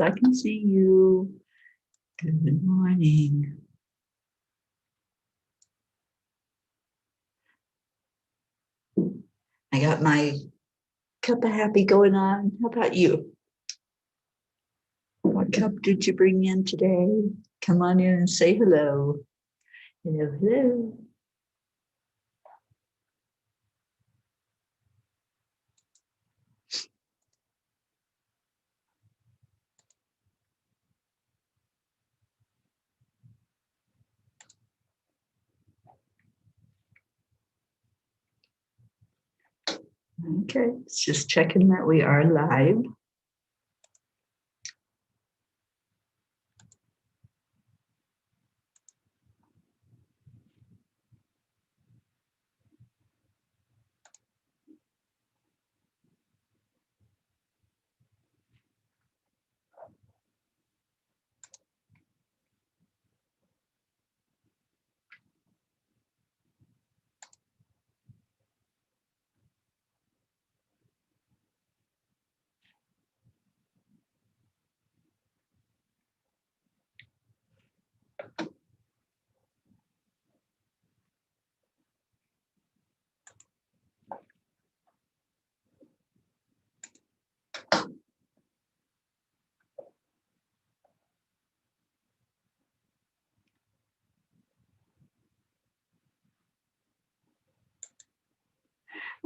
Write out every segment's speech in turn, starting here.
I can see you. Good morning. I got my cup of happy going on. How about you? What cup did you bring in today? Come on in and say hello. Hello, hello. Okay, it's just checking that we are live.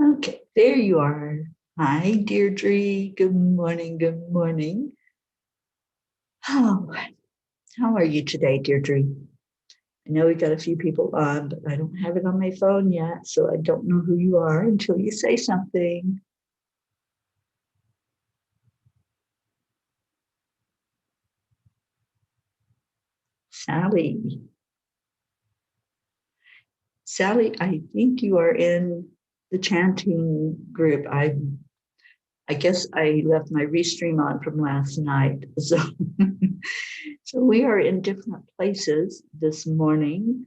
Okay, there you are. Hi, Deirdre. Good morning. Good morning. Oh, how are you today, Deirdre? I know we got a few people on, but I don't have it on my phone yet, so I don't know who you are until you say something. Sally. Sally, I think you are in the chanting group. I guess I left my restream on from last night. So, so we are in different places this morning.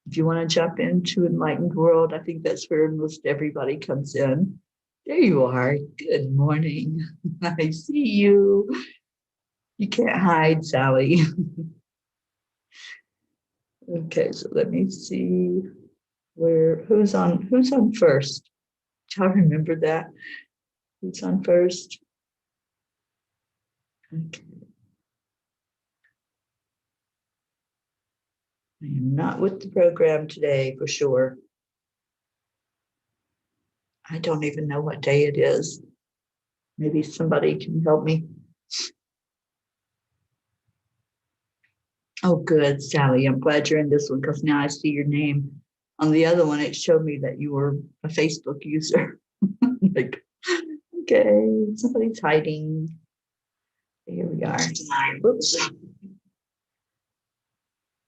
If you want to jump into Enlightened World, I think that's where most everybody comes in. There you are. Good morning. I see you. You can't hide, Sally. Okay, so let me see who's on first. Do y'all remember that? Who's on first? Okay. I am not with the program today for sure. I don't even know what day it is. Maybe somebody can help me. Oh, good, Sally. I'm glad you're in this one because now I see your name. On the other one, it showed me that you were a Facebook user. Like, okay, somebody's hiding. Here we are. Whoops.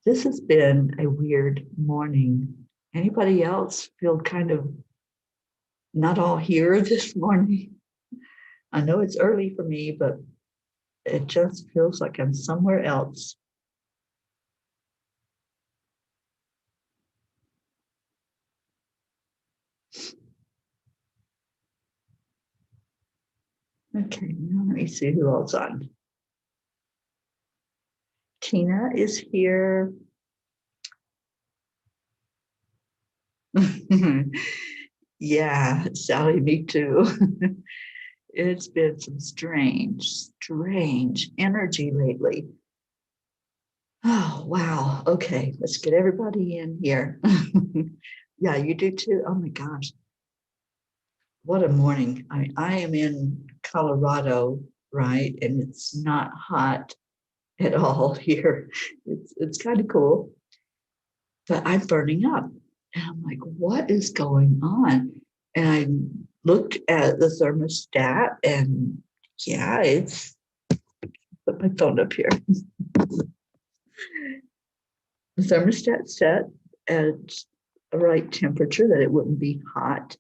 This has been a weird morning. Anybody else feel kind of not all here this morning? I know it's early for me, but it just feels like I'm somewhere else. Okay, now let me see who else on. Tina is here. Yeah, Sally, me too. It's been some strange energy lately. Oh, wow. Okay, let's get everybody in here. Yeah, you do too. Oh my gosh. What a morning. I am in Colorado, right? And it's not hot at all here. It's kind of cool, but I'm burning up. And I'm like, what is going on? And I looked at the thermostat and yeah, it's put my phone up here. The thermostat set at a right temperature that it wouldn't be hot,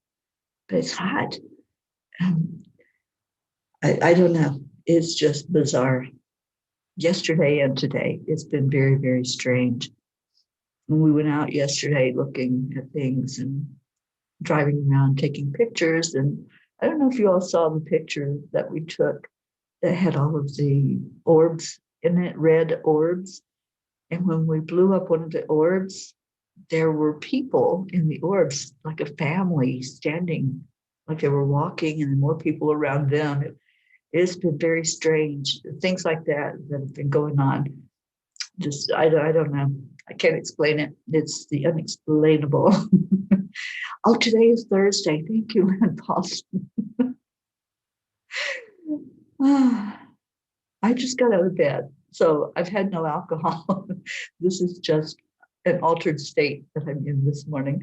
but it's hot. Um, I don't know. It's just bizarre. Yesterday and today, it's been very, very strange. When we went out yesterday looking at things and driving around taking pictures, and I don't know if you all saw the picture that we took that had all of the orbs in it, red orbs. And when we blew up one of the orbs, there were people in the orbs, like a family standing, like they were walking, and more people around them. It's been very strange. Things like that have been going on. Just, I don't know. I can't explain it. It's the unexplainable. Oh, today is Thursday. Thank you, Lynn Paulson. I just got out of bed, so I've had no alcohol. This is just an altered state that I'm in this morning.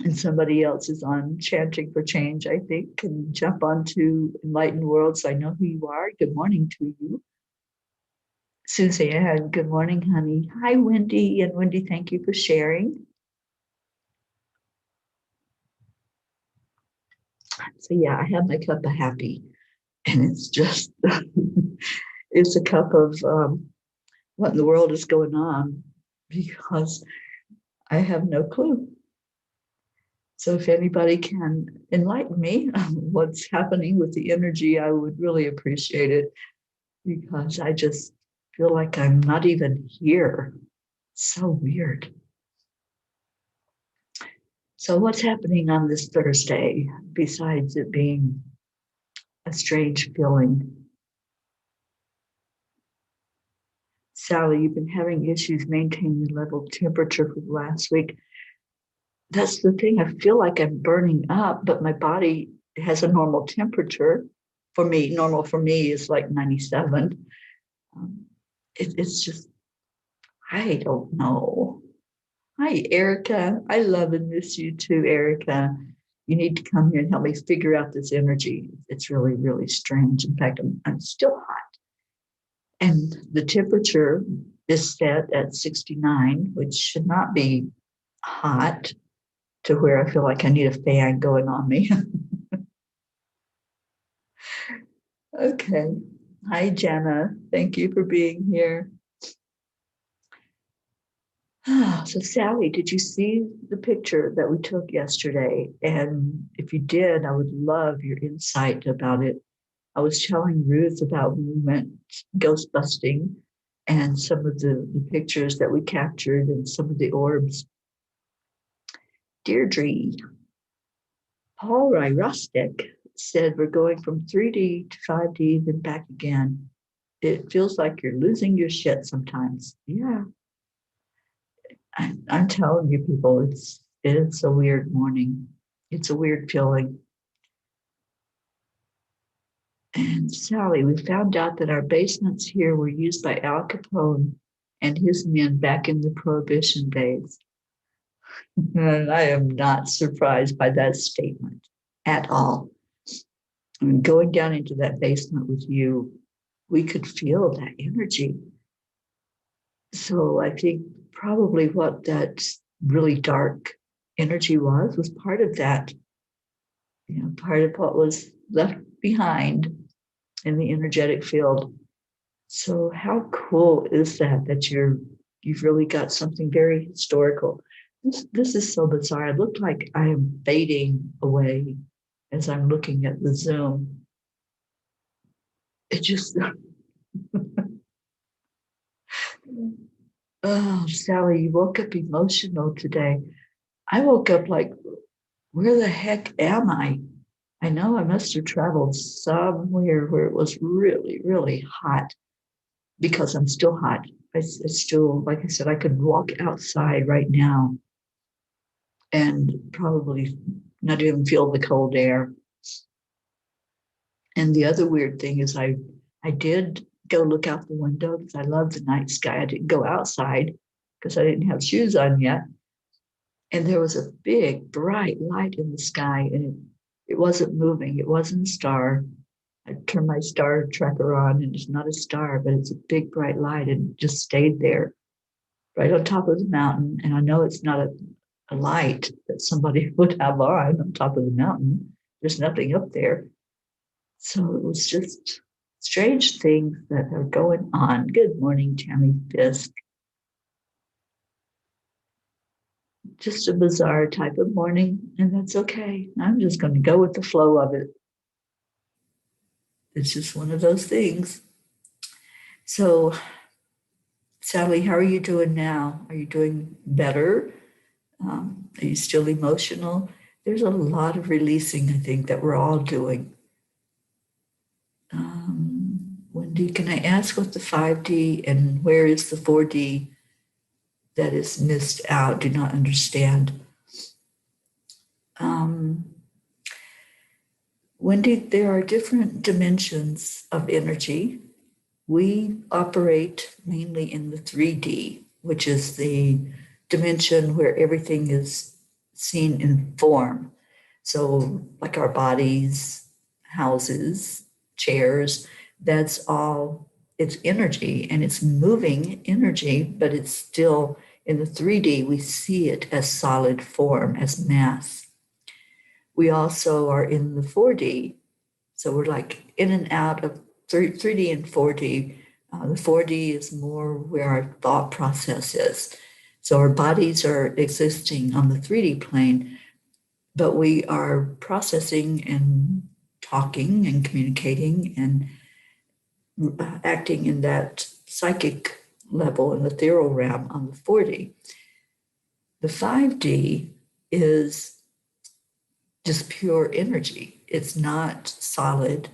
And somebody else is on Chanting for Change, I think, can jump onto Enlightened Worlds. I know who you are. Good morning to you. Suzanne, good morning, honey. Hi, Wendy. And Wendy, thank you for sharing. So yeah, I have my cup of happy. And it's just, it's a cup of what in the world is going on, because I have no clue. So if anybody can enlighten me on what's happening with the energy, I would really appreciate it, because I just feel like I'm not even here. So weird. So what's happening on this Thursday, besides it being a strange feeling? Sally, you've been having issues maintaining the level of temperature for the last week. That's the thing. I feel like I'm burning up, but my body has a normal temperature. For me, normal for me is like 97. It's just, I don't know. Hi, Erica. I love and miss you too, Erica. You need to come here and help me figure out this energy. It's really, really strange. In fact, I'm still hot. And the temperature is set at 69, which should not be hot to where I feel like I need a fan going on me. Okay. Hi, Jenna. Thank you for being here. So, Sally, did you see the picture that we took yesterday? And if you did, I would love your insight about it. I was telling Ruth about when we went ghost busting and some of the pictures that we captured and some of the orbs. Deirdre, Paul Rustic said we're going from 3D to 5D, then back again. It feels like you're losing your shit sometimes. Yeah. I'm telling you, people, it's a weird morning. It's a weird feeling. And Sally, we found out that our basements here were used by Al Capone and his men back in the Prohibition days. And I am not surprised by that statement at all. I mean, going down into that basement with you, we could feel that energy. So I think probably what that really dark energy was part of that, part of what was left behind in the energetic field. So how cool is that you've really got something very historical. This is so bizarre. It looked like I am fading away as I'm looking at the Zoom. It just oh, Sally, you woke up emotional today. I woke up like, where the heck am I? I know I must have traveled somewhere where it was really, really hot, because I'm still hot. It's still, like I said, I could walk outside right now and probably not even feel the cold air. And the other weird thing is I did go look out the window because I love the night sky. I didn't go outside because I didn't have shoes on yet. And there was a big, bright light in the sky, and it wasn't moving. It wasn't a star. I turned my star tracker on, and it's not a star, but it's a big, bright light, and it just stayed there right on top of the mountain. And I know it's not a light that somebody would have on top of the mountain. There's nothing up there. So it was just strange things that are going on. Good morning, Tammy Fisk. Just a bizarre type of morning, and that's okay. I'm just going to go with the flow of it. It's just one of those things. So, Sally, how are you doing now? Are you doing better? Are you still emotional? There's a lot of releasing, I think, that we're all doing. Wendy, can I ask what the 5D and where is the 4D that is missed out? Do not understand. Wendy, there are different dimensions of energy. We operate mainly in the 3D, which is the dimension where everything is seen in form. So, like our bodies, houses, chairs, that's all, it's energy and it's moving energy, but it's still in the 3D, we see it as solid form, as mass. We also are in the 4D. So we're like in and out of 3D and 4D. The 4D is more where our thought process is. So our bodies are existing on the 3D plane, but we are processing and talking and communicating and acting in that psychic level in the ethereal realm on the 4D. The 5D is just pure energy. It's not solid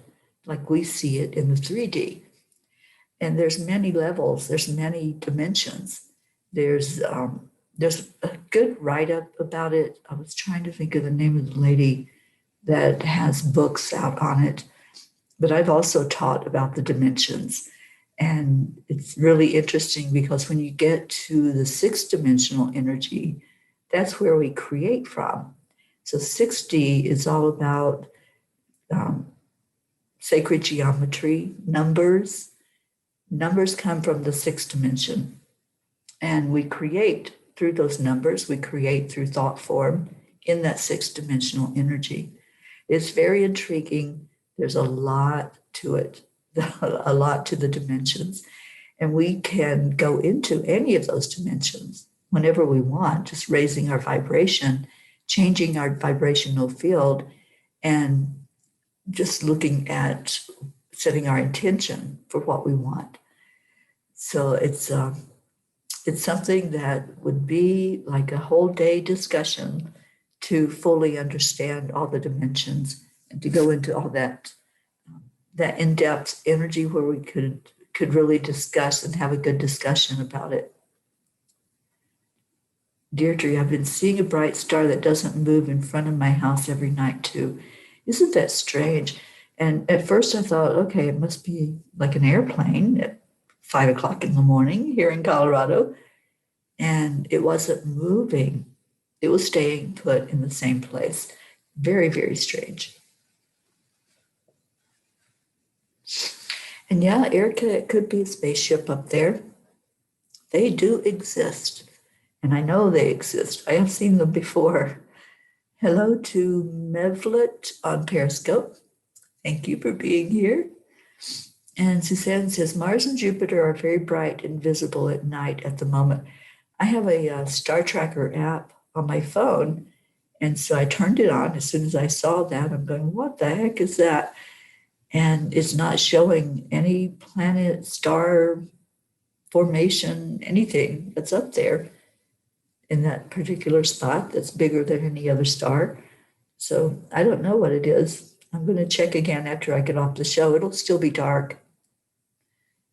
like we see it in the 3D. And there's many levels, there's many dimensions. There's a good write-up about it. I was trying to think of the name of the lady that has books out on it, but I've also taught about the dimensions. And it's really interesting because when you get to the 6th-dimensional energy, that's where we create from. So 6D is all about sacred geometry, numbers. Numbers come from the 6th dimension. And we create through those numbers, we create through thought form in that 6th-dimensional energy. It's very intriguing. There's a lot to it, a lot to the dimensions. And we can go into any of those dimensions whenever we want, just raising our vibration, changing our vibrational field, and just looking at setting our intention for what we want. So it's something that would be like a whole day discussion to fully understand all the dimensions and to go into all that in-depth energy where we could really discuss and have a good discussion about it. Deirdre, I've been seeing a bright star that doesn't move in front of my house every night too. Isn't that strange? And at first I thought, okay, it must be like an airplane at 5 o'clock in the morning here in Colorado. And it wasn't moving. It was staying put in the same place. Very, very strange. And yeah, Erica, it could be a spaceship up there. They do exist. And I know they exist. I have seen them before. Hello to Mevlet on Periscope. Thank you for being here. And Suzanne says, Mars and Jupiter are very bright and visible at night at the moment. I have a Star Tracker app on my phone. And so I turned it on. As soon as I saw that, I'm going, what the heck is that? And it's not showing any planet, star formation, anything that's up there in that particular spot that's bigger than any other star. So I don't know what it is. I'm going to check again after I get off the show. It'll still be dark.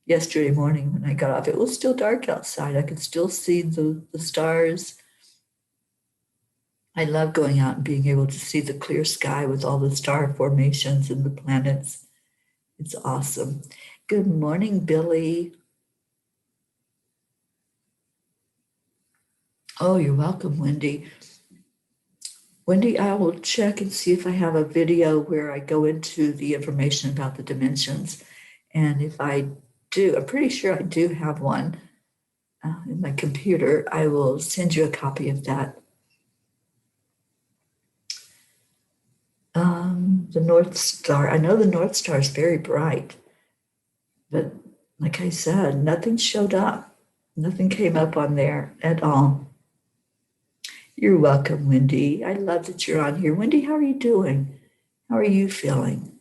Yesterday morning when I got off, it was still dark outside. I could still see the stars. I love going out and being able to see the clear sky with all the star formations and the planets. It's awesome. Good morning, Billy. Oh, you're welcome, Wendy. Wendy, I will check and see if I have a video where I go into the information about the dimensions. And if I do, I'm pretty sure I do have one in my computer. I will send you a copy of that. The North Star. I know the North Star is very bright, but like I said, nothing showed up. Nothing came up on there at all. You're welcome, Wendy. I love that you're on here. Wendy, how are you doing? How are you feeling?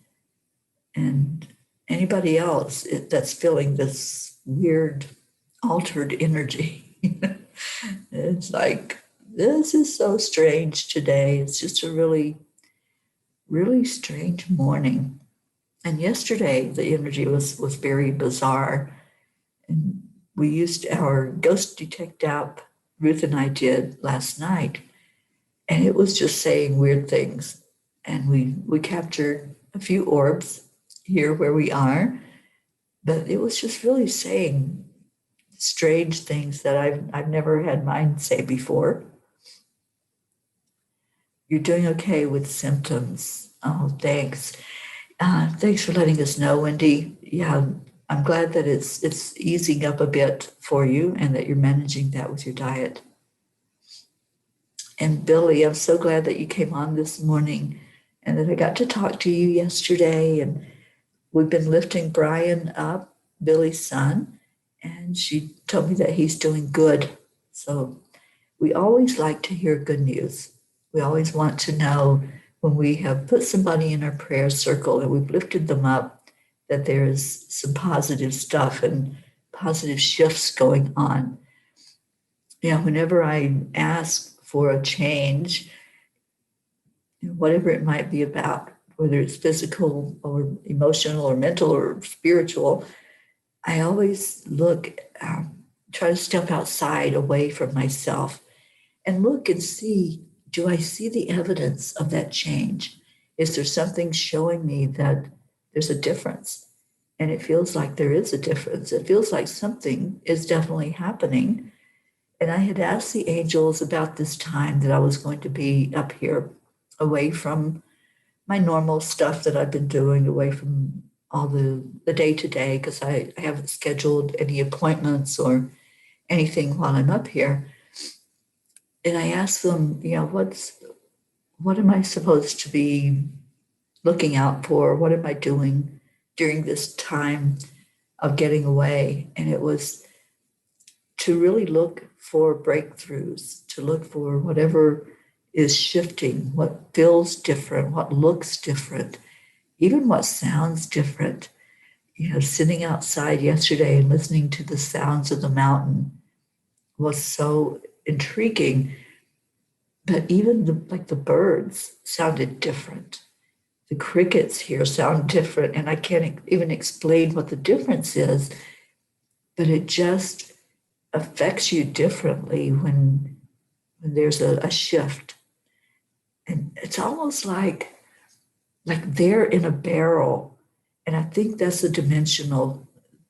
And anybody else that's feeling this weird, altered energy. It's like, this is so strange today. It's just a really, really strange morning. And yesterday, the energy was very bizarre. And we used our ghost detect app, Ruth and I did last night, and it was just saying weird things. And we captured a few orbs here where we are, but it was just really saying strange things that I've never had mine say before. You're doing okay with symptoms. Oh, thanks. Thanks for letting us know, Wendy. Yeah, I'm glad that it's easing up a bit for you and that you're managing that with your diet. And Billy, I'm so glad that you came on this morning and that I got to talk to you yesterday. And we've been lifting Brian up, Billy's son, and she told me that he's doing good. So we always like to hear good news. We always want to know when we have put somebody in our prayer circle and we've lifted them up, that there's some positive stuff and positive shifts going on. Yeah, whenever I ask for a change, whatever it might be about, whether it's physical or emotional or mental or spiritual, I always look, try to step outside away from myself and look and see, do I see the evidence of that change? Is there something showing me that there's a difference? And it feels like there is a difference. It feels like something is definitely happening. And I had asked the angels about this time that I was going to be up here, away from my normal stuff that I've been doing, away from all the day to day, because I haven't scheduled any appointments or anything while I'm up here. And I asked them, what am I supposed to be looking out for? What am I doing during this time of getting away? And it was to really look for breakthroughs, to look for whatever is shifting, what feels different, what looks different, even what sounds different. Sitting outside yesterday and listening to the sounds of the mountain was so intriguing. But even the birds sounded different. The crickets here sound different, and I can't even explain what the difference is, but it just affects you differently when there's a shift. And it's almost like they're in a barrel. And I think that's a dimensional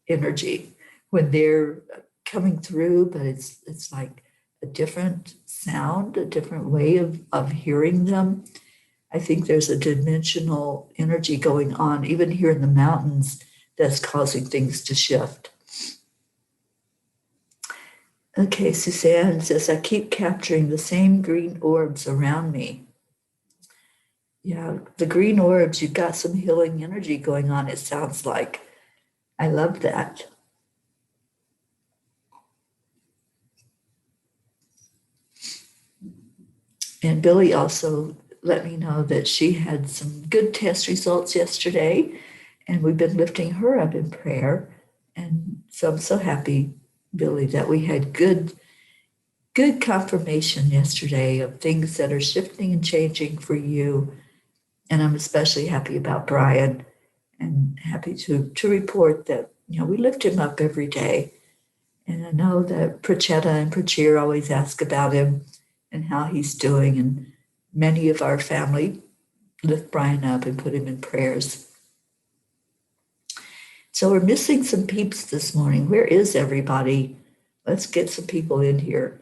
energy when they're coming through, but it's like a different sound, a different way of hearing them. I think there's a dimensional energy going on, even here in the mountains, that's causing things to shift. Okay, Suzanne says, I keep capturing the same green orbs around me. Yeah, the green orbs, you've got some healing energy going on, it sounds like. I love that. And Billy also let me know that she had some good test results yesterday, and we've been lifting her up in prayer. And so I'm so happy, Billy, that we had good confirmation yesterday of things that are shifting and changing for you. And I'm especially happy about Brian, and happy to report that, we lift him up every day. And I know that Prachetta and Prachir always ask about him and how he's doing. And many of our family lift Brian up and put him in prayers. So we're missing some peeps this morning. Where is everybody? Let's get some people in here.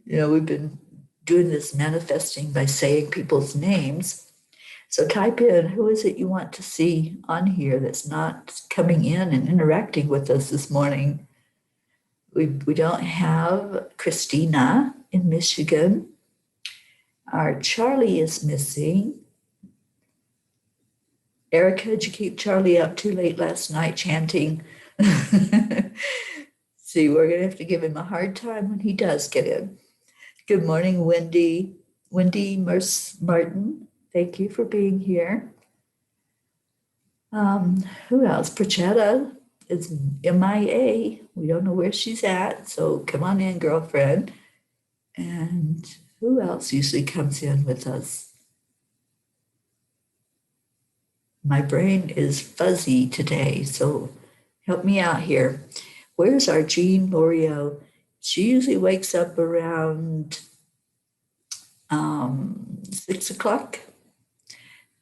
We've been doing this manifesting by saying people's names. So type in, who is it you want to see on here that's not coming in and interacting with us this morning? We don't have Christina in Michigan. Our Charlie is missing. Erica, did you keep Charlie up too late last night chanting? See, we're going to have to give him a hard time when he does get in. Good morning, Wendy. Wendy Martin, thank you for being here. Who else? Prachetta is MIA. We don't know where she's at. So come on in, girlfriend. And who else usually comes in with us? My brain is fuzzy today, so help me out here. Where's our Jean Lorio? She usually wakes up around 6 o'clock.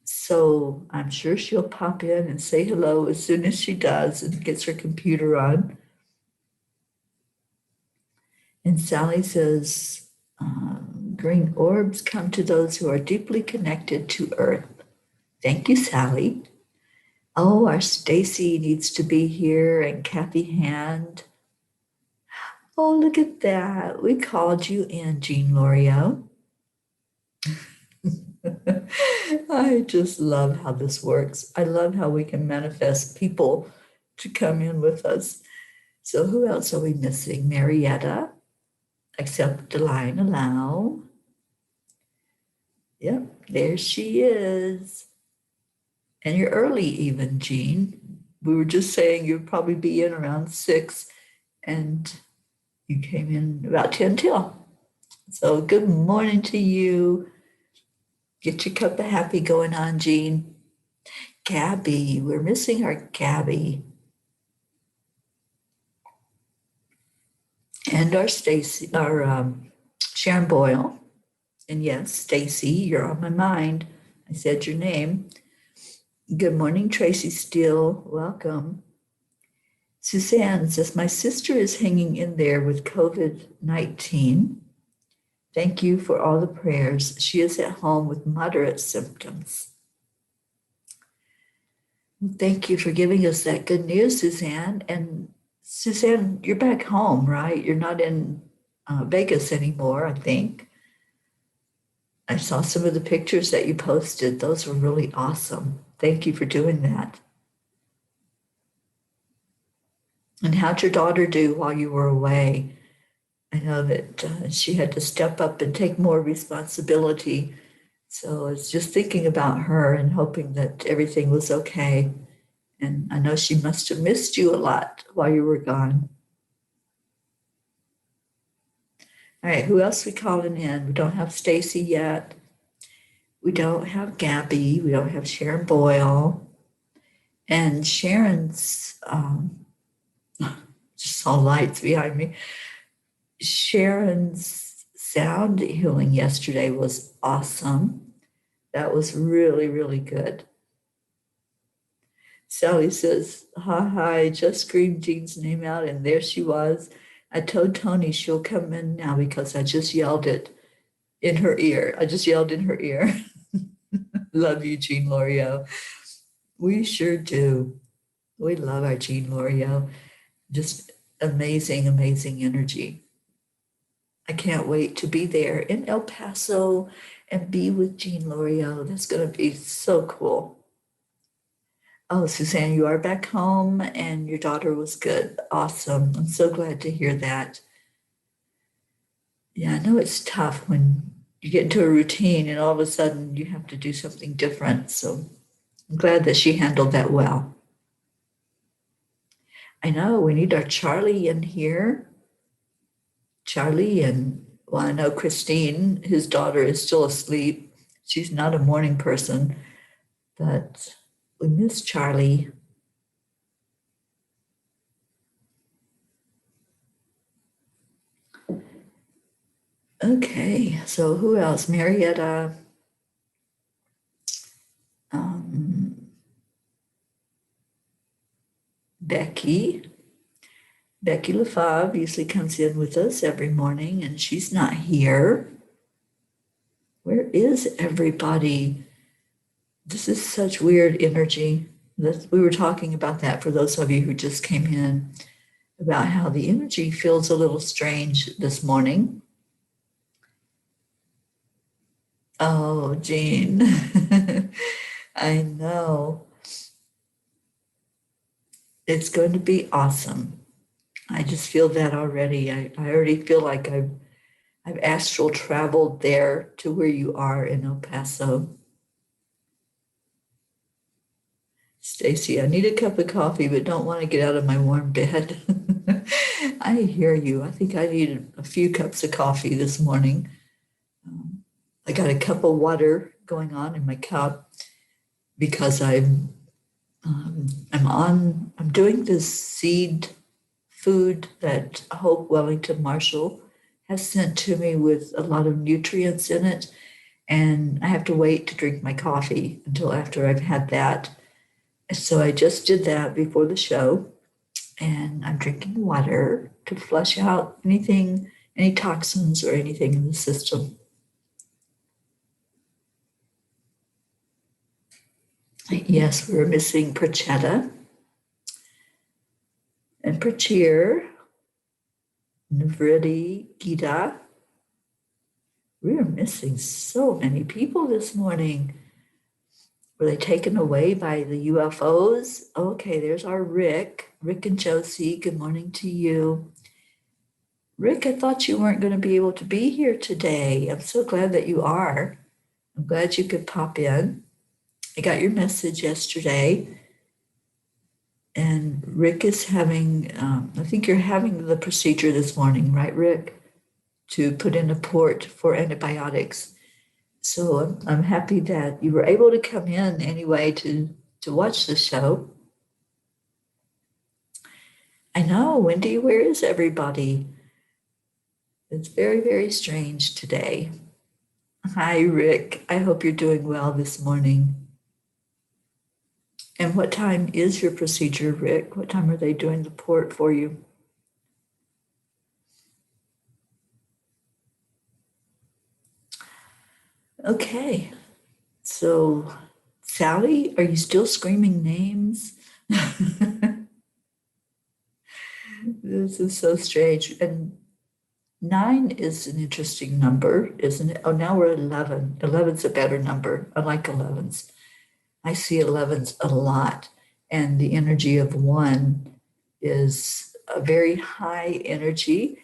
So I'm sure she'll pop in and say hello as soon as she does and gets her computer on. And Sally says, green orbs come to those who are deeply connected to Earth. Thank you, Sally. Oh, our Stacy needs to be here and Kathy Hand. Oh, look at that. We called you in, Jean Lorio. I just love how this works. I love how we can manifest people to come in with us. So who else are we missing? Marietta, accept the line, allow. Yep, there she is. And you're early even, Jean. We were just saying you'd probably be in around 6, and you came in about 10 till. So good morning to you. Get your cup of happy going on, Jean. Gabby, we're missing our Gabby. And our Stacy, our Sharon Boyle. And yes, Stacy, you're on my mind. I said your name. Good morning, Tracy Steele. Welcome. Suzanne says, my sister is hanging in there with COVID-19. Thank you for all the prayers. She is at home with moderate symptoms. Well, thank you for giving us that good news, Suzanne. And Suzanne, you're back home, right? You're not in Vegas anymore, I think. I saw some of the pictures that you posted. Those were really awesome. Thank you for doing that. And how'd your daughter do while you were away? I know that she had to step up and take more responsibility. So I was just thinking about her and hoping that everything was okay. And I know she must have missed you a lot while you were gone. All right, who else we calling in? We don't have Stacy yet. We don't have Gabby. We don't have Sharon Boyle. And Sharon's, just saw lights behind me. Sharon's sound healing yesterday was awesome. That was really, really good. Sally says, hi, I just screamed Jean's name out, and there she was. I told Tony she'll come in now because I just yelled it in her ear. I just yelled in her ear. Love you, Jean Lorio. We sure do. We love our Jean Lorio. Just amazing, amazing energy. I can't wait to be there in El Paso and be with Jean Lorio. That's going to be so cool. Oh, Suzanne, you are back home and your daughter was good. Awesome. I'm so glad to hear that. Yeah, I know it's tough when you get into a routine and all of a sudden you have to do something different. So I'm glad that she handled that well. I know we need our Charlie in here. Charlie and, well, I know Christine, his daughter, is still asleep. She's not a morning person, but we miss Charlie. Okay, so who else? Marietta. Becky. Becky LaFave usually comes in with us every morning, and she's not here. Where is everybody? This is such weird energy. We were talking about that for those of you who just came in, about how the energy feels a little strange this morning. Oh, Jean. I know. It's going to be awesome. I just feel that already. I already feel like I've astral traveled there to where you are in El Paso. Stacy, I need a cup of coffee, but don't want to get out of my warm bed. I hear you. I think I need a few cups of coffee this morning. I got a cup of water going on in my cup because I'm doing this seed food that Hope Wellington Marshall has sent to me with a lot of nutrients in it. And I have to wait to drink my coffee until after I've had that. So I just did that before the show, and I'm drinking water to flush out anything, any toxins or anything in the system. Yes, we're missing Prachetta and Prachir, Navriti, Gita. We're missing so many people this morning. Were they taken away by the UFOs? Okay, there's our Rick. Rick and Josie, good morning to you. Rick, I thought you weren't going to be able to be here today. I'm so glad that you are. I'm glad you could pop in. I got your message yesterday. And Rick is having, I think you're having the procedure this morning, right, Rick? To put in a port for antibiotics. So I'm happy that you were able to come in anyway to watch the show. I know, Wendy, where is everybody? It's very, very strange today. Hi, Rick. I hope you're doing well this morning. And what time is your procedure, Rick? What time are they doing the port for you? Okay. So, Sally, are you still screaming names? This is so strange. And 9 is an interesting number, isn't it? Oh, now we're 11. 11's a better number. I like 11s. I see 11s a lot. And the energy of 1 is a very high energy.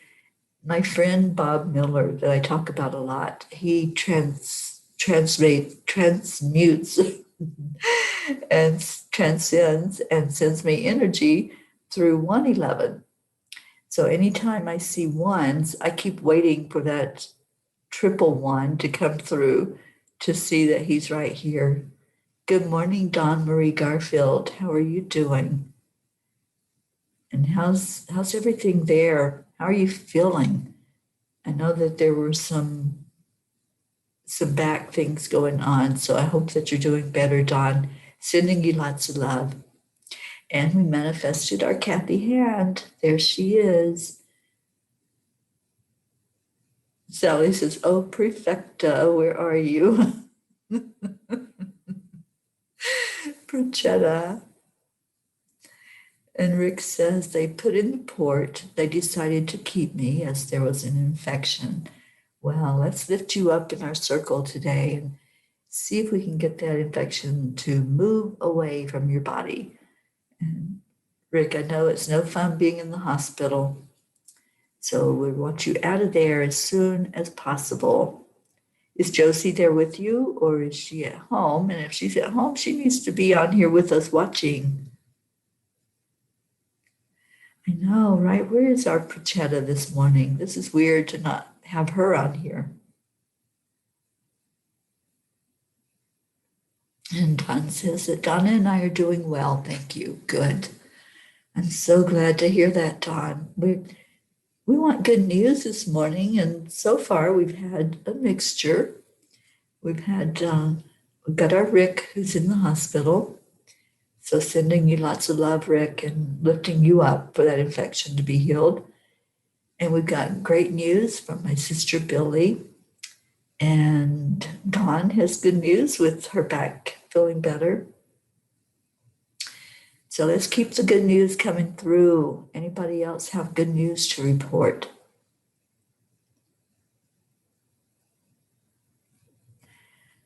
My friend Bob Miller, that I talk about a lot, he transmutes and transcends and sends me energy through 111. So anytime I see ones, I keep waiting for that triple one to come through to see that he's right here. Good morning, Dawn Marie Garfield. How are you doing? And how's everything there? How are you feeling? I know that there were some back things going on, so I hope that you're doing better, Dawn. Sending you lots of love. And we manifested our Kathy Hand. There she is. Sally says, oh, Prefecta, where are you? Bruchetta. And Rick says, they put in the port. They decided to keep me as there was an infection. Well, let's lift you up in our circle today and see if we can get that infection to move away from your body. And Rick, I know it's no fun being in the hospital. So we want you out of there as soon as possible. Is Josie there with you, or is she at home? And if she's at home, she needs to be on here with us watching. I know, right? Where is our Prachetta this morning? This is weird to not have her on here. And Don says that Donna and I are doing well. Thank you. Good. I'm so glad to hear that, Don. We want good news this morning, and so far we've had a mixture. We've got our Rick who's in the hospital. So sending you lots of love, Rick, and lifting you up for that infection to be healed. And we've got great news from my sister Billy. And Dawn has good news with her back feeling better. So let's keep the good news coming through. Anybody else have good news to report?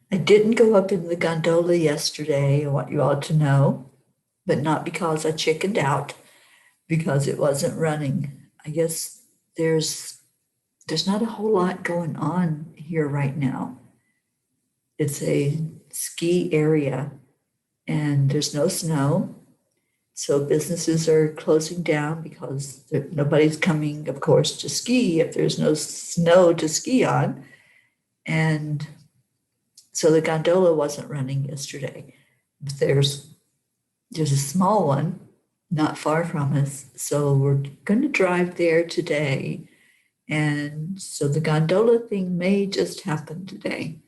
I didn't go up in the gondola yesterday, I want you all to know, but not because I chickened out, because it wasn't running. I guess there's not a whole lot going on here right now. It's a ski area, and there's no snow. So businesses are closing down because nobody's coming, of course, to ski if there's no snow to ski on. And so the gondola wasn't running yesterday. But there's a small one not far from us. So we're going to drive there today. And so the gondola thing may just happen today.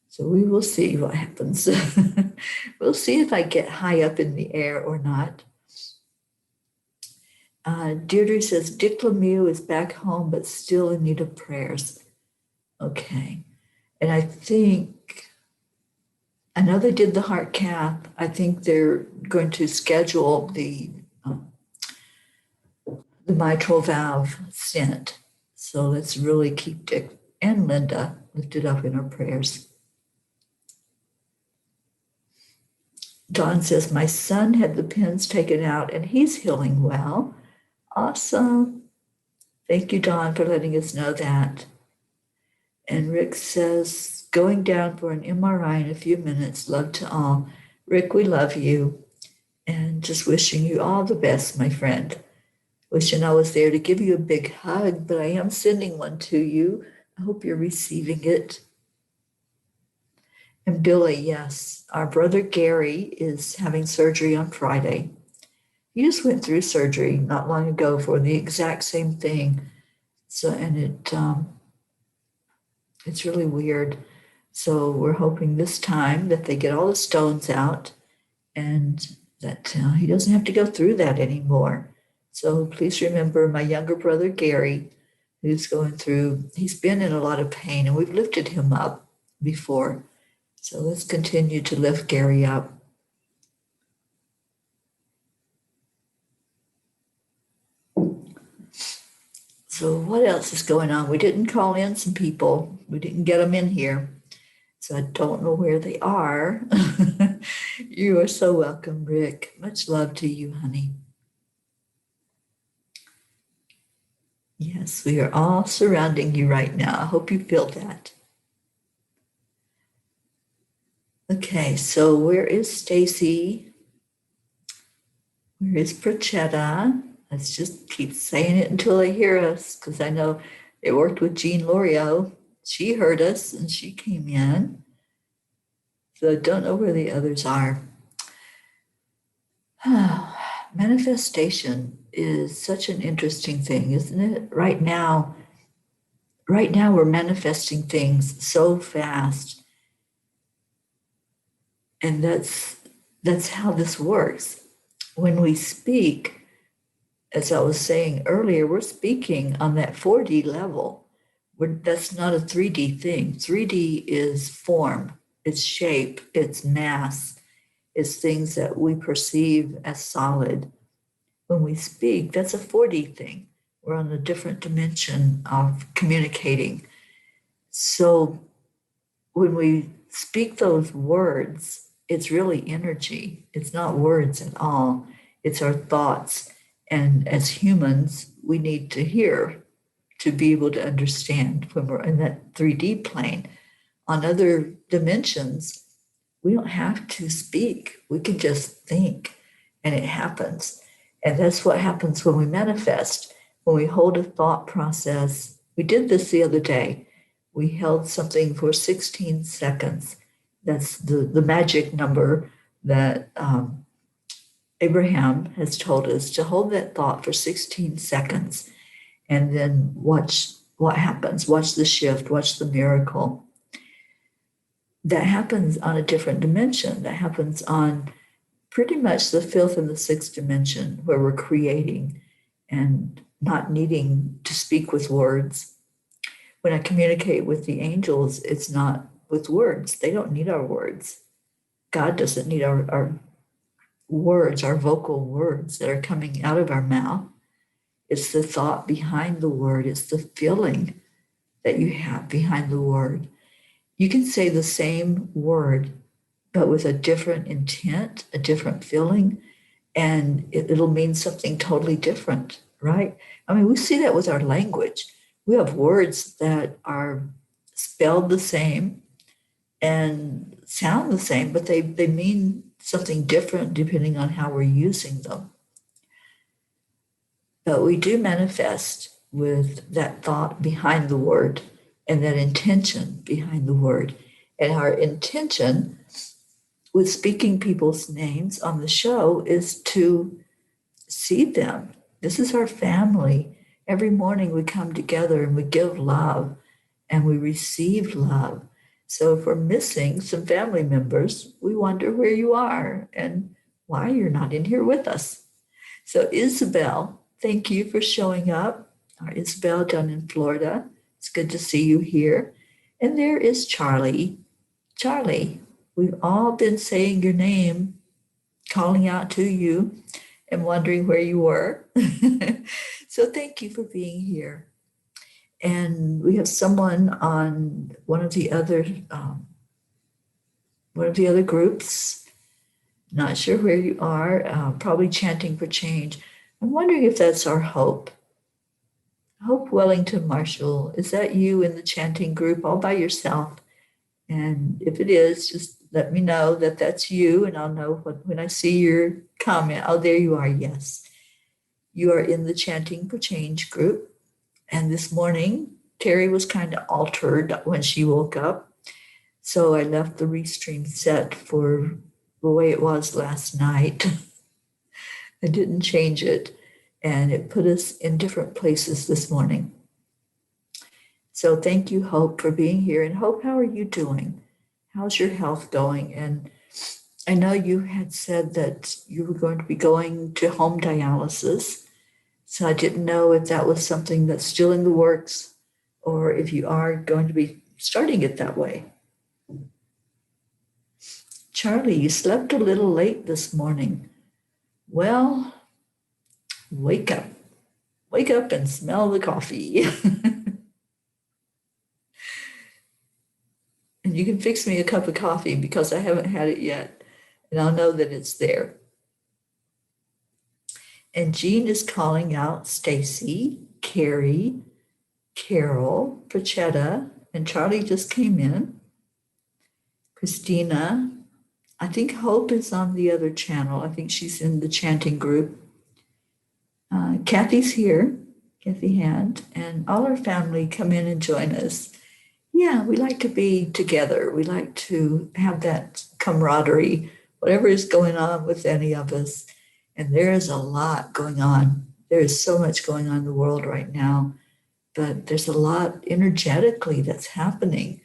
So we will see what happens. We'll see if I get high up in the air or not. Deirdre says Dick Lemieux is back home, but still in need of prayers. Okay. And I know they did the heart cath. I think they're going to schedule the mitral valve stent. So let's really keep Dick and Linda lifted up in our prayers. Dawn says, my son had the pins taken out and he's healing well. Awesome. Thank you, Dawn, for letting us know that. And Rick says, going down for an MRI in a few minutes. Love to all. Rick, we love you. And just wishing you all the best, my friend. Wishing I was there to give you a big hug, but I am sending one to you. I hope you're receiving it. And Billy, yes, our brother Gary is having surgery on Friday. He just went through surgery not long ago for the exact same thing. So, and it's really weird. So we're hoping this time that they get all the stones out and that he doesn't have to go through that anymore. So please remember my younger brother, Gary, who's he's been in a lot of pain, and we've lifted him up before. So let's continue to lift Gary up. So what else is going on? We didn't call in some people. We didn't get them in here. So I don't know where they are. You are so welcome, Rick. Much love to you, honey. Yes, we are all surrounding you right now. I hope you feel that. Okay, so where is Stacy? Where is Prachetta? Let's just keep saying it until they hear us, because I know it worked with Jean Lorio. She heard us and she came in. So I don't know where the others are. Manifestation is such an interesting thing, isn't it? Right now we're manifesting things so fast. And that's how this works. When we speak, as I was saying earlier, we're speaking on that 4D level. That's not a 3D thing. 3D is form, it's shape, it's mass, it's things that we perceive as solid. When we speak, that's a 4D thing. We're on a different dimension of communicating. So when we speak those words, it's really energy. It's not words at all. It's our thoughts. And as humans, we need to hear to be able to understand when we're in that 3D plane. On other dimensions, we don't have to speak. We can just think and it happens. And that's what happens when we manifest. When we hold a thought process, we did this the other day. We held something for 16 seconds. That's the magic number that Abraham has told us, to hold that thought for 16 seconds and then watch what happens. Watch the shift, watch the miracle. That happens on a different dimension. That happens on pretty much the fifth and the sixth dimension, where we're creating and not needing to speak with words. When I communicate with the angels, it's not with words. They don't need our words. God doesn't need our words, our vocal words that are coming out of our mouth. It's the thought behind the word. It's the feeling that you have behind the word. You can say the same word, but with a different intent, a different feeling, and it'll mean something totally different, right? I mean, we see that with our language. We have words that are spelled the same and sound the same, but they mean something different depending on how we're using them. But we do manifest with that thought behind the word and that intention behind the word. And our intention with speaking people's names on the show is to see them. This is our family. Every morning we come together and we give love and we receive love. So if we're missing some family members, we wonder where you are and why you're not in here with us. So Isabel, thank you for showing up. Our Isabel down in Florida. It's good to see you here. And there is Charlie. Charlie, we've all been saying your name, calling out to you and wondering where you were. So thank you for being here. And we have someone on one of the other groups. Not sure where you are. Probably chanting for change. I'm wondering if that's our Hope. Hope Wellington Marshall. Is that you in the chanting group all by yourself? And if it is, just let me know that that's you, and I'll know when I see your comment. Oh, there you are. Yes, you are in the Chanting for Change group. And this morning, Teri was kind of altered when she woke up. So I left the restream set for the way it was last night. I didn't change it. And it put us in different places this morning. So thank you, Hope, for being here. And Hope, how are you doing? How's your health going? And I know you had said that you were going to be going to home dialysis. So I didn't know if that was something that's still in the works or if you are going to be starting it that way. Charlie, you slept a little late this morning. Well, wake up. Wake up and smell the coffee. And you can fix me a cup of coffee because I haven't had it yet. And I'll know that it's there. And Jean is calling out Stacy, Carrie, Carol, Prachetta, and Charlie just came in. Christina, I think Hope is on the other channel. I think she's in the chanting group. Kathy's here, Kathy Hand, and all our family come in and join us. Yeah, we like to be together. We like to have that camaraderie, whatever is going on with any of us. And there is a lot going on. There is so much going on in the world right now, but there's a lot energetically that's happening.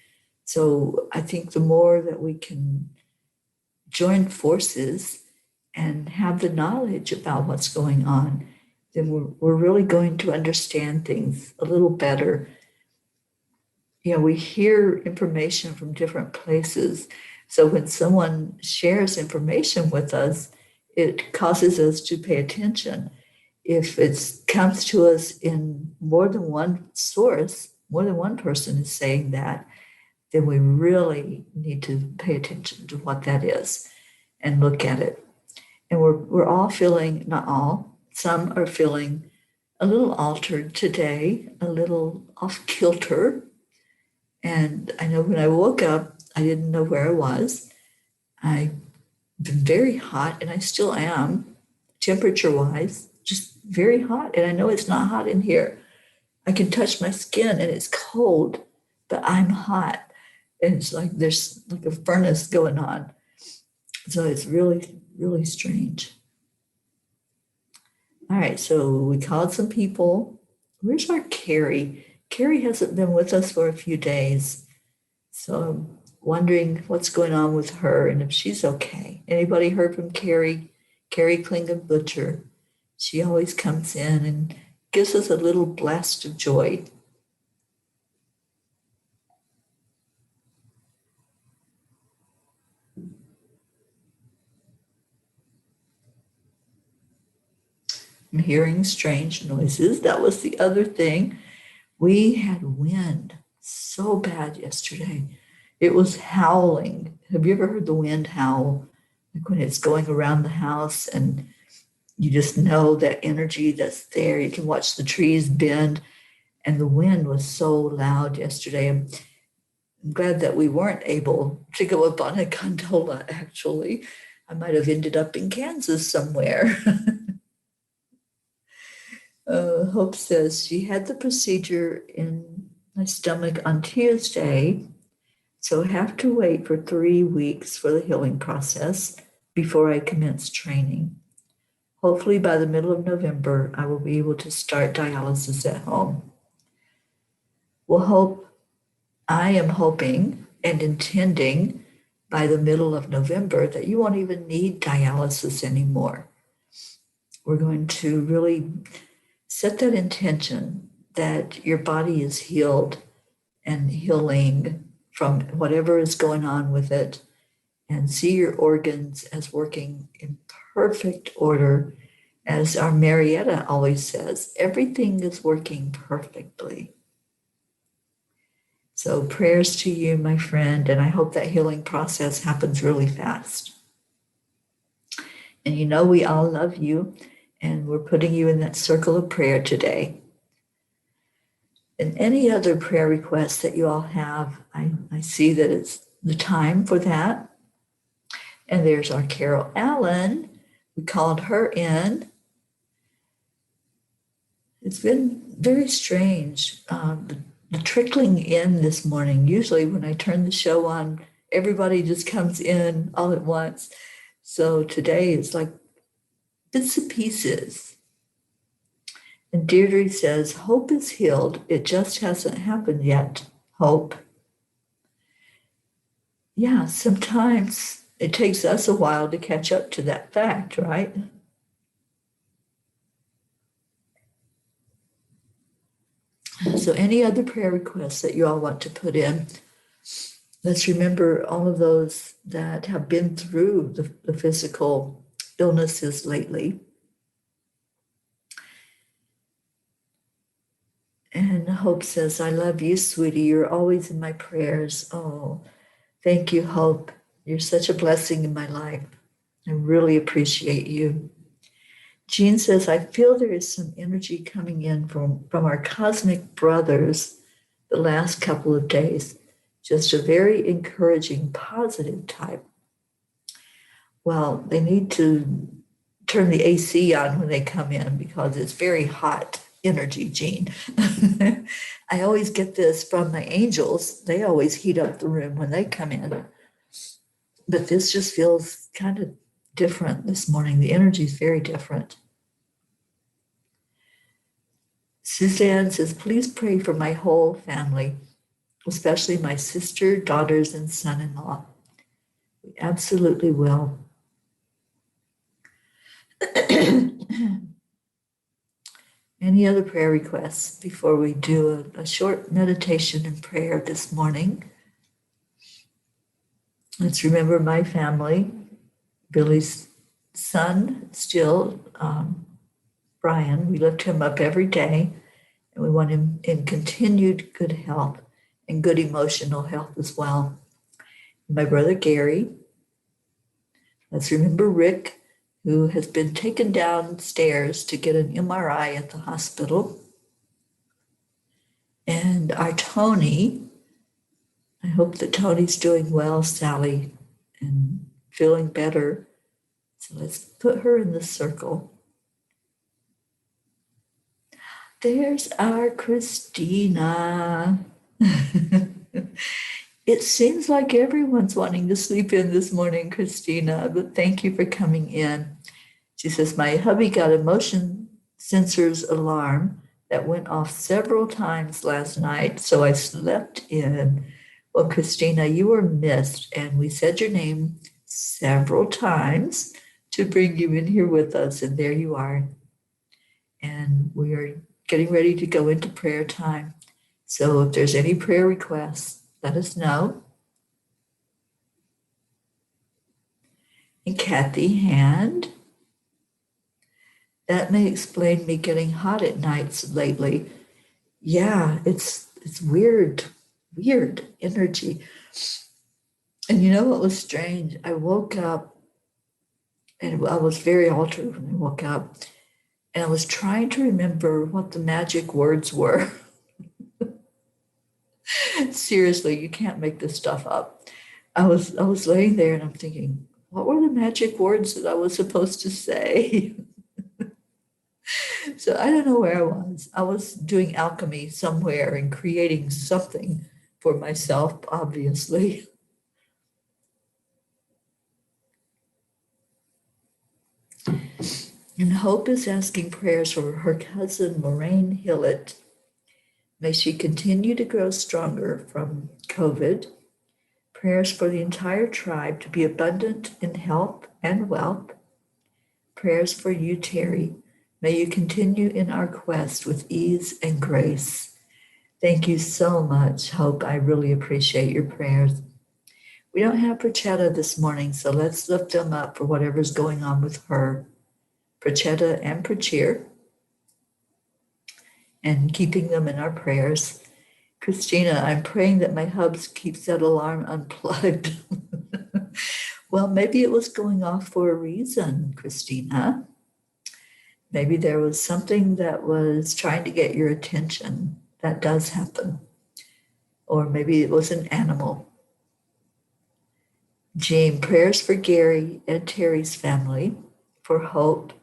So I think the more that we can join forces and have the knowledge about what's going on, then we're really going to understand things a little better. You know, we hear information from different places. So when someone shares information with us, it causes us to pay attention. If it comes to us in more than one source, more than one person is saying that, then we really need to pay attention to what that is and look at it. And we're all feeling, not all, some are feeling a little altered today, a little off kilter. And I know when I woke up, I didn't know where I was. I've been very hot, and I still am, temperature-wise, just very hot. And I know it's not hot in here. I can touch my skin, and it's cold, but I'm hot. And it's like there's like a furnace going on. So it's really, really strange. All right, so we called some people. Where's our Carrie? Carrie hasn't been with us for a few days. So I'm wondering what's going on with her and if she's okay. Anybody heard from Carrie? Carrie Klingon Butcher. She always comes in and gives us a little blast of joy. I'm hearing strange noises. That was the other thing. We had wind so bad yesterday. It was howling. Have you ever heard the wind howl? Like when it's going around the house and you just know that energy that's there. You can watch the trees bend. And the wind was so loud yesterday. I'm glad that we weren't able to go up on a gondola, actually. I might have ended up in Kansas somewhere. Hope says she had the procedure in my stomach on Tuesday, so I have to wait for 3 weeks for the healing process before I commence training. Hopefully by the middle of November, I will be able to start dialysis at home. I am hoping and intending by the middle of November that you won't even need dialysis anymore. We're going to really set that intention that your body is healed and healing from whatever is going on with it, and see your organs as working in perfect order. As our Marietta always says, everything is working perfectly. So prayers to you, my friend, and I hope that healing process happens really fast. And you know we all love you, and we're putting you in that circle of prayer today. And any other prayer requests that you all have, I see that it's the time for that. And there's our Carol Allen. We called her in. It's been very strange, the trickling in this morning. Usually when I turn the show on, everybody just comes in all at once. So today it's like bits and pieces. And Deirdre says, hope is healed. It just hasn't happened yet. Hope. Yeah, sometimes it takes us a while to catch up to that fact, right? So any other prayer requests that you all want to put in? Let's remember all of those that have been through the physical illnesses lately. And Hope says, I love you, sweetie. You're always in my prayers. Oh, thank you, Hope. You're such a blessing in my life. I really appreciate you. Jean says, I feel there is some energy coming in from our cosmic brothers the last couple of days. Just a very encouraging, positive type. Well, they need to turn the AC on when they come in because it's very hot energy, Jean. I always get this from my angels. They always heat up the room when they come in. But this just feels kind of different this morning. The energy is very different. Suzanne says, please pray for my whole family, especially my sister, daughters, and son-in-law. We absolutely will. Any other prayer requests before we do a short meditation and prayer this morning? Let's remember my family, Billy's son, still, Brian. We lift him up every day, and we want him in continued good health and good emotional health as well. My brother Gary. Let's remember Rick, who has been taken downstairs to get an MRI at the hospital. And our Tony, I hope that Tony's doing well, Sally, and feeling better. So let's put her in the circle. There's our Christina. It seems like everyone's wanting to sleep in this morning, Christina, but thank you for coming in. She says, my hubby got a motion sensors alarm that went off several times last night, so I slept in. Well, Christina, you were missed, and we said your name several times to bring you in here with us, and there you are. And we are getting ready to go into prayer time. So if there's any prayer requests, let us know. And Kathy Hand, that may explain me getting hot at nights lately. Yeah, it's weird energy. And you know what was strange? I woke up, and I was very altered when I woke up, and I was trying to remember what the magic words were. Seriously, you can't make this stuff up. I was laying there and I'm thinking, what were the magic words that I was supposed to say? So I don't know where I was. I was doing alchemy somewhere and creating something for myself, obviously. And Hope is asking prayers for her cousin, Lorraine Hillett. May she continue to grow stronger from COVID. Prayers for the entire tribe to be abundant in health and wealth. Prayers for you, Teri. May you continue in our quest with ease and grace. Thank you so much, Hope. I really appreciate your prayers. We don't have Prachetta this morning, so let's lift them up for whatever's going on with her. Prachetta and Prachir, and keeping them in our prayers. Christina, I'm praying that my hubs keeps that alarm unplugged. Well, maybe it was going off for a reason, Christina. Maybe there was something that was trying to get your attention. That does happen. Or maybe it was an animal. Jean, prayers for Gary and Teri's family, for Hope,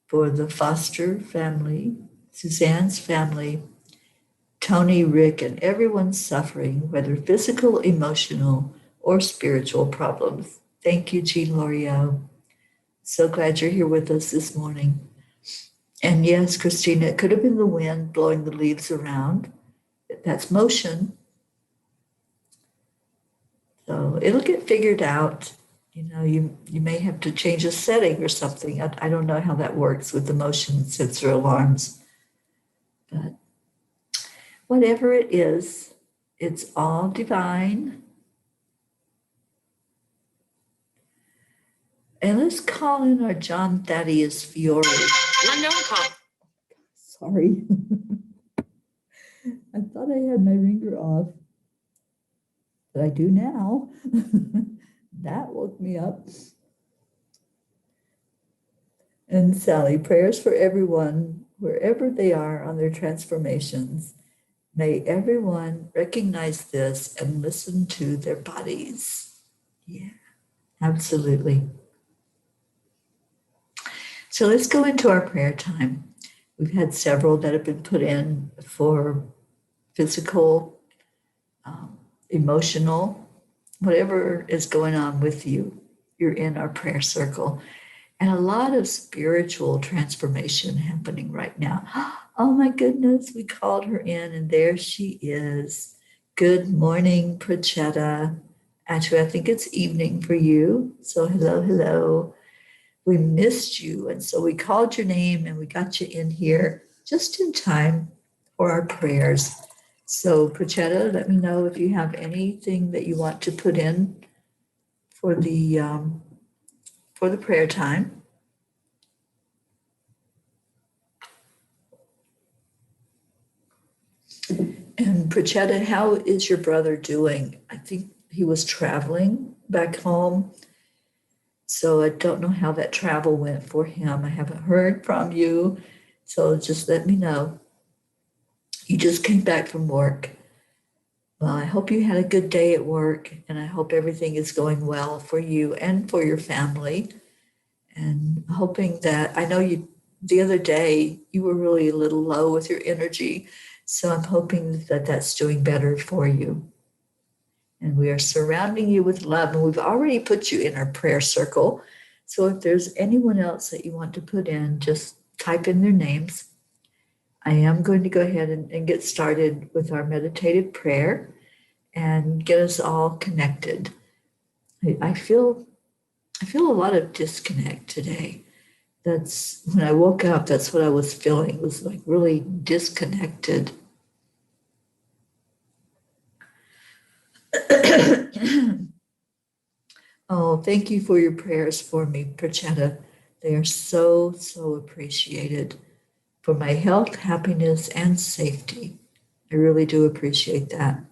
for the Foster family, Suzanne's family, Tony, Rick, and everyone suffering, whether physical, emotional, or spiritual problems. Thank you, Jean L'Oreal. So glad you're here with us this morning. And yes, Christina, it could have been the wind blowing the leaves around. That's motion. So it'll get figured out. You know, you may have to change a setting or something. I don't know how that works with the motion sensor alarms. But whatever it is, it's all divine. And let's call in our John Thaddeus Fiore. Unknown call. Sorry. I thought I had my ringer off, but I do now. That woke me up. And Sally, prayers for everyone, wherever they are on their transformations. May everyone recognize this and listen to their bodies. Yeah, absolutely. So let's go into our prayer time. We've had several that have been put in for physical, emotional, whatever is going on with you, you're in our prayer circle. And a lot of spiritual transformation happening right now. Oh my goodness, we called her in and there she is. Good morning, Prachetta. Actually, I think it's evening for you. So hello, hello. We missed you. And so we called your name and we got you in here just in time for our prayers. So Prachetta, let me know if you have anything that you want to put in for the prayer time. And Prachetta, how is your brother doing? I think he was traveling back home. So I don't know how that travel went for him. I haven't heard from you. So just let me know. You just came back from work. Well, I hope you had a good day at work, and I hope everything is going well for you and for your family. And hoping that, I know you, the other day, you were really a little low with your energy. So I'm hoping that that's doing better for you. And we are surrounding you with love. And we've already put you in our prayer circle. So if there's anyone else that you want to put in, just type in their names. I am going to go ahead and get started with our meditative prayer and get us all connected. I feel a lot of disconnect today. That's when I woke up, that's what I was feeling. It was like really disconnected. Oh, thank you for your prayers for me, Prachetta. They are so, so appreciated for my health, happiness, and safety. I really do appreciate that.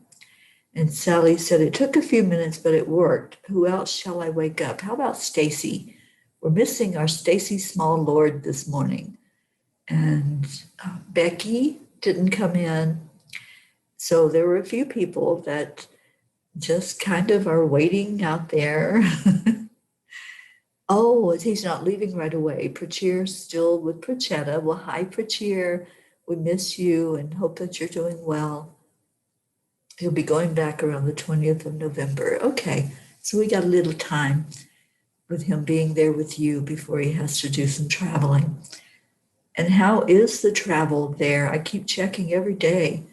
And Sally said, it took a few minutes, but it worked. Who else shall I wake up? How about Stacy? We're missing our Stacy Small Lord this morning. And Becky didn't come in. So there were a few people that just kind of are waiting out there. Oh, he's not leaving right away. Pracheer's still with Prachetta. Well, hi, Pracheer. We miss you and hope that you're doing well. He'll be going back around the 20th of November. Okay, so we got a little time with him being there with you before he has to do some traveling. And how is the travel there? I keep checking every day.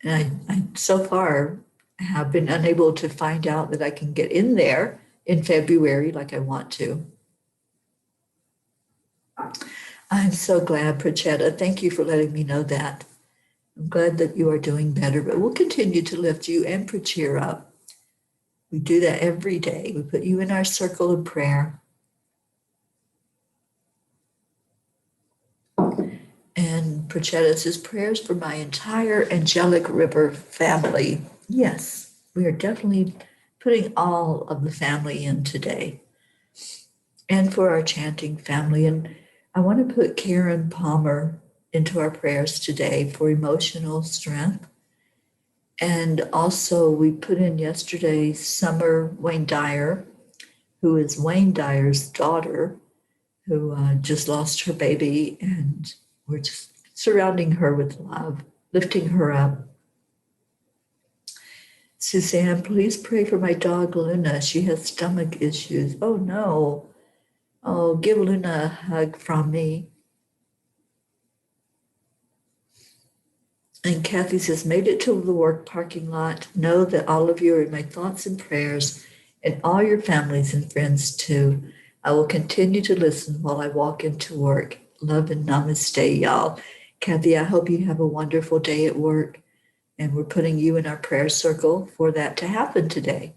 And I so far have been unable to find out that I can get in there in February like I want to. I'm so glad, Prachetta. Thank you for letting me know that. I'm glad that you are doing better, but we'll continue to lift you and Pracheer up. We do that every day. We put you in our circle of prayer. And Prachetta says, prayers for my entire Angelic River family. Yes, we are definitely putting all of the family in today. And for our chanting family. And I want to put Karen Palmer into our prayers today for emotional strength. And also, we put in yesterday Summer Wayne Dyer, who is Wayne Dyer's daughter, who just lost her baby. And we're just surrounding her with love, lifting her up. Suzanne, please pray for my dog Luna. She has stomach issues. Oh no. Oh, give Luna a hug from me. And Kathy says, made it to the work parking lot. Know that all of you are in my thoughts and prayers, and all your families and friends too. I will continue to listen while I walk into work. Love and namaste, y'all. Kathy, I hope you have a wonderful day at work. And we're putting you in our prayer circle for that to happen today.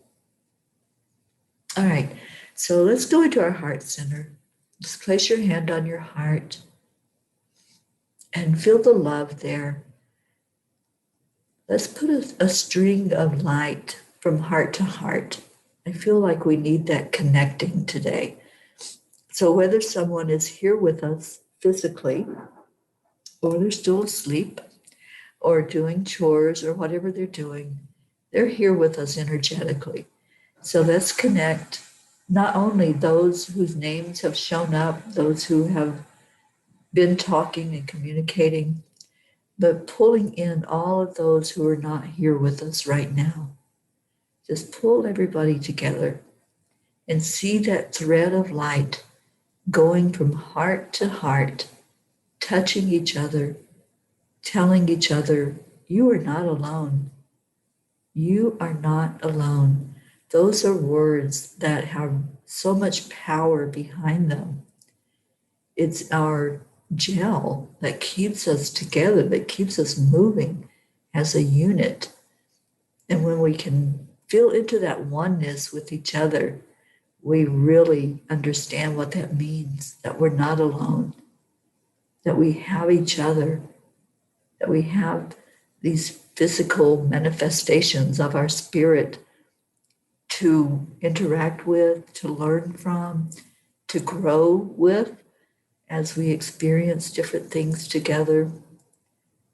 All right, so let's go into our heart center. Just place your hand on your heart and feel the love there. Let's put a string of light from heart to heart. I feel like we need that connecting today. So whether someone is here with us physically, or they're still asleep, or doing chores, or whatever they're doing, they're here with us energetically. So let's connect not only those whose names have shown up, those who have been talking and communicating, but pulling in all of those who are not here with us right now. Just pull everybody together and see that thread of light going from heart to heart, touching each other, telling each other, you are not alone. You are not alone. Those are words that have so much power behind them. It's our gel that keeps us together, that keeps us moving as a unit. And when we can feel into that oneness with each other, we really understand what that means, that we're not alone, that we have each other, that we have these physical manifestations of our spirit to interact with, to learn from, to grow with as we experience different things together,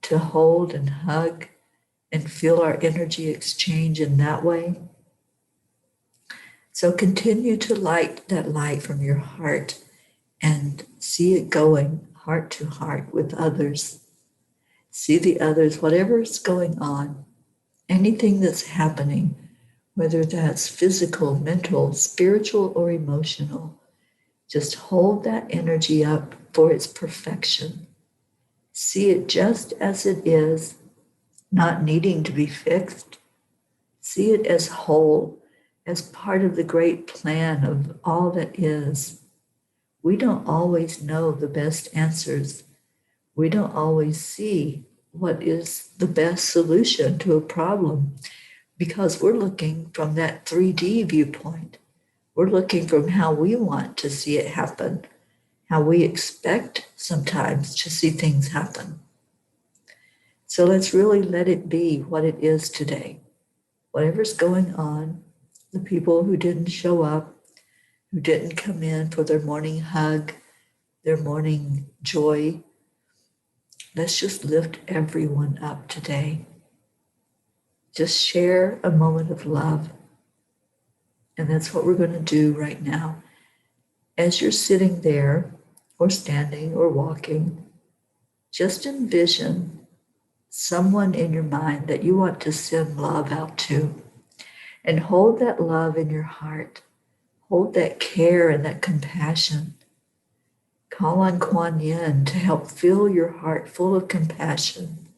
to hold and hug and feel our energy exchange in that way. So continue to light that light from your heart and see it going heart to heart with others. See the others, whatever's going on, anything that's happening, whether that's physical, mental, spiritual, or emotional. Just hold that energy up for its perfection. See it just as it is, not needing to be fixed. See it as whole, as part of the great plan of all that is. We don't always know the best answers. We don't always see what is the best solution to a problem because we're looking from that 3D viewpoint. We're looking from how we want to see it happen, how we expect sometimes to see things happen. So let's really let it be what it is today. Whatever's going on, the people who didn't show up, who didn't come in for their morning hug, their morning joy, let's just lift everyone up today. Just share a moment of love. And that's what we're going to do right now. As you're sitting there or standing or walking, just envision someone in your mind that you want to send love out to, and hold that love in your heart. Hold that care and that compassion. Call on Kuan Yin to help fill your heart full of compassion.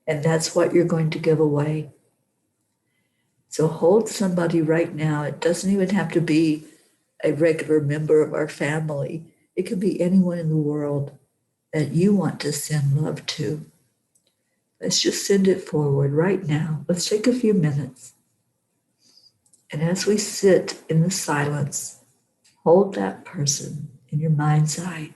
And that's what you're going to give away. So hold somebody right now. It doesn't even have to be a regular member of our family. It could be anyone in the world that you want to send love to. Let's just send it forward right now. Let's take a few minutes. And as we sit in the silence, hold that person in your mind's eye.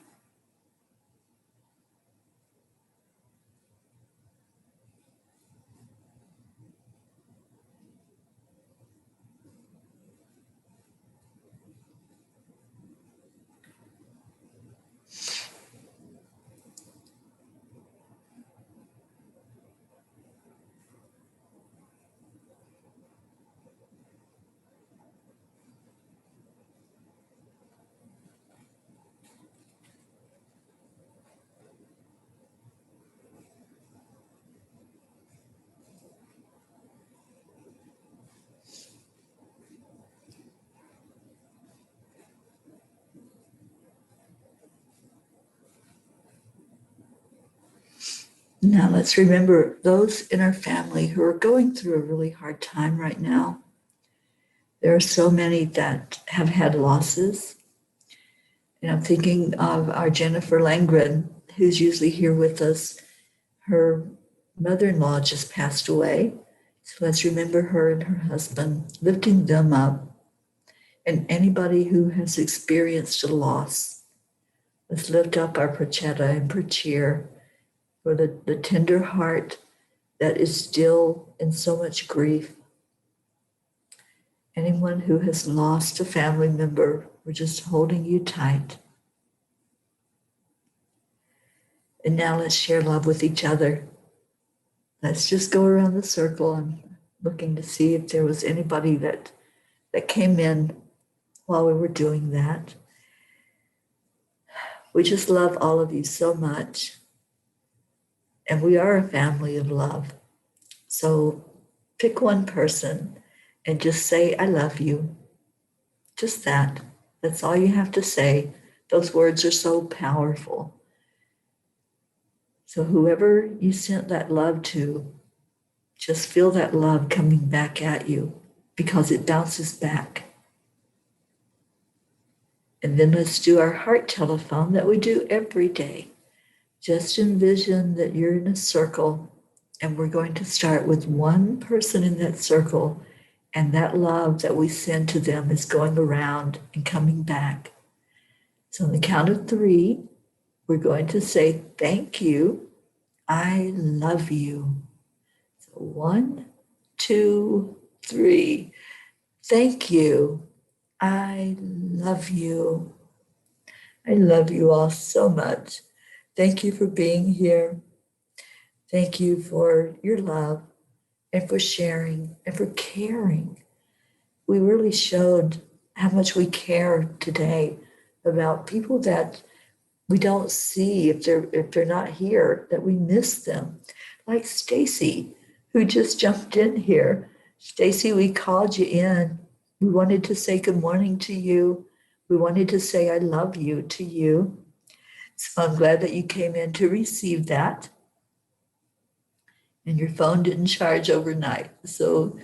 Now let's remember those in our family who are going through a really hard time right now. There are so many that have had losses. And I'm thinking of our Jennifer Langren, who's usually here with us. Her mother-in-law just passed away. So let's remember her and her husband, lifting them up. And anybody who has experienced a loss, let's lift up our Pracheta and Prachir for the tender heart that is still in so much grief. Anyone who has lost a family member, we're just holding you tight. And now let's share love with each other. Let's just go around the circle. I'm looking to see if there was anybody that came in while we were doing that. We just love all of you so much. And we are a family of love. So pick one person and just say, I love you. Just that. That's all you have to say. Those words are so powerful. So whoever you sent that love to, just feel that love coming back at you because it bounces back. And then let's do our heart telephone that we do every day. Just envision that you're in a circle and we're going to start with one person in that circle, and that love that we send to them is going around and coming back. So on the count of 3, we're going to say, thank you, I love you. So 1, 2, 3. Thank you, I love you. I love you all so much. Thank you for being here. Thank you for your love and for sharing and for caring. We really showed how much we care today about people that we don't see if they're not here, that we miss them. Like Stacy, who just jumped in here. Stacy, we called you in. We wanted to say good morning to you. We wanted to say I love you to you. So I'm glad that you came in to receive that. And your phone didn't charge overnight. So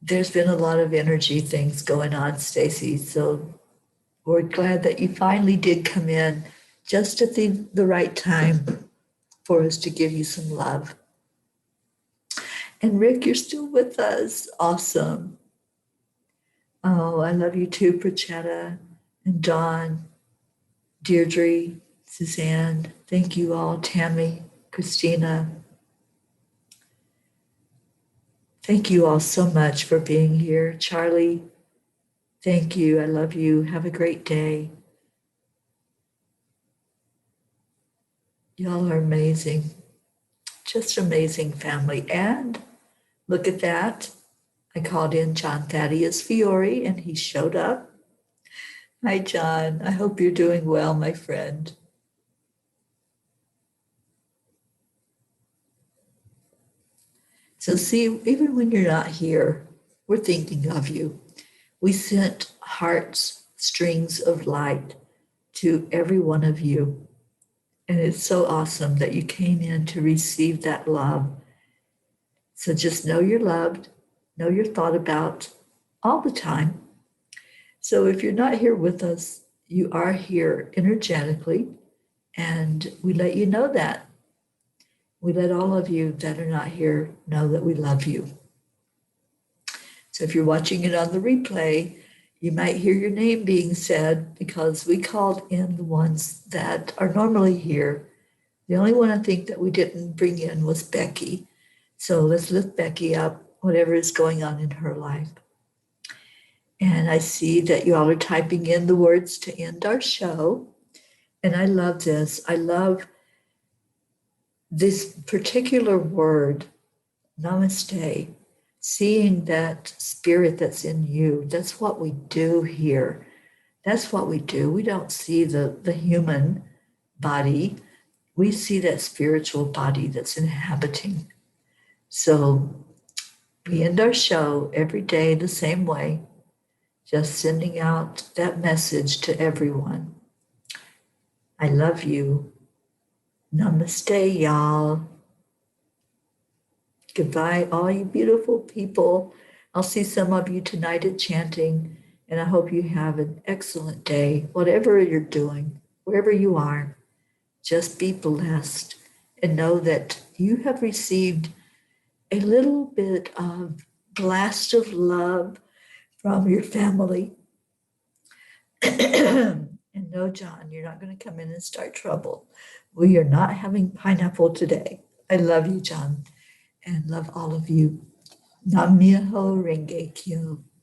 there's been a lot of energy things going on, Stacy. So we're glad that you finally did come in just at the right time for us to give you some love. And Rick, you're still with us. Awesome. Oh, I love you too, Prachetta and Dawn, Deirdre, Suzanne. Thank you all, Tammy, Christina. Thank you all so much for being here. Charlie, thank you. I love you. Have a great day. Y'all are amazing. Just amazing family. And look at that. I called in John Thaddeus Fiore and he showed up. Hi, John. I hope you're doing well, my friend. So, see, even when you're not here, we're thinking of you. We sent hearts, strings of light to every one of you. And it's so awesome that you came in to receive that love. So just know you're loved, know you're thought about all the time. So if you're not here with us, you are here energetically, and we let you know that. We let all of you that are not here know that we love you. So if you're watching it on the replay, you might hear your name being said because we called in the ones that are normally here. The only one I think that we didn't bring in was Becky. So let's lift Becky up, whatever is going on in her life. And I see that you all are typing in the words to end our show. And I love this. I love this particular word, namaste, seeing that spirit that's in you. That's what we do here. That's what we do. We don't see the human body. We see that spiritual body that's inhabiting. So we end our show every day the same way, just sending out that message to everyone. I love you. Namaste, y'all. Goodbye, all you beautiful people. I'll see some of you tonight at chanting, and I hope you have an excellent day, whatever you're doing, wherever you are. Just be blessed and know that you have received a little bit of blast of love from your family. And no, John, you're not going to come in and start trouble. We are not having pineapple today. I love you, John, and love all of you. Nam myoho renge kyo.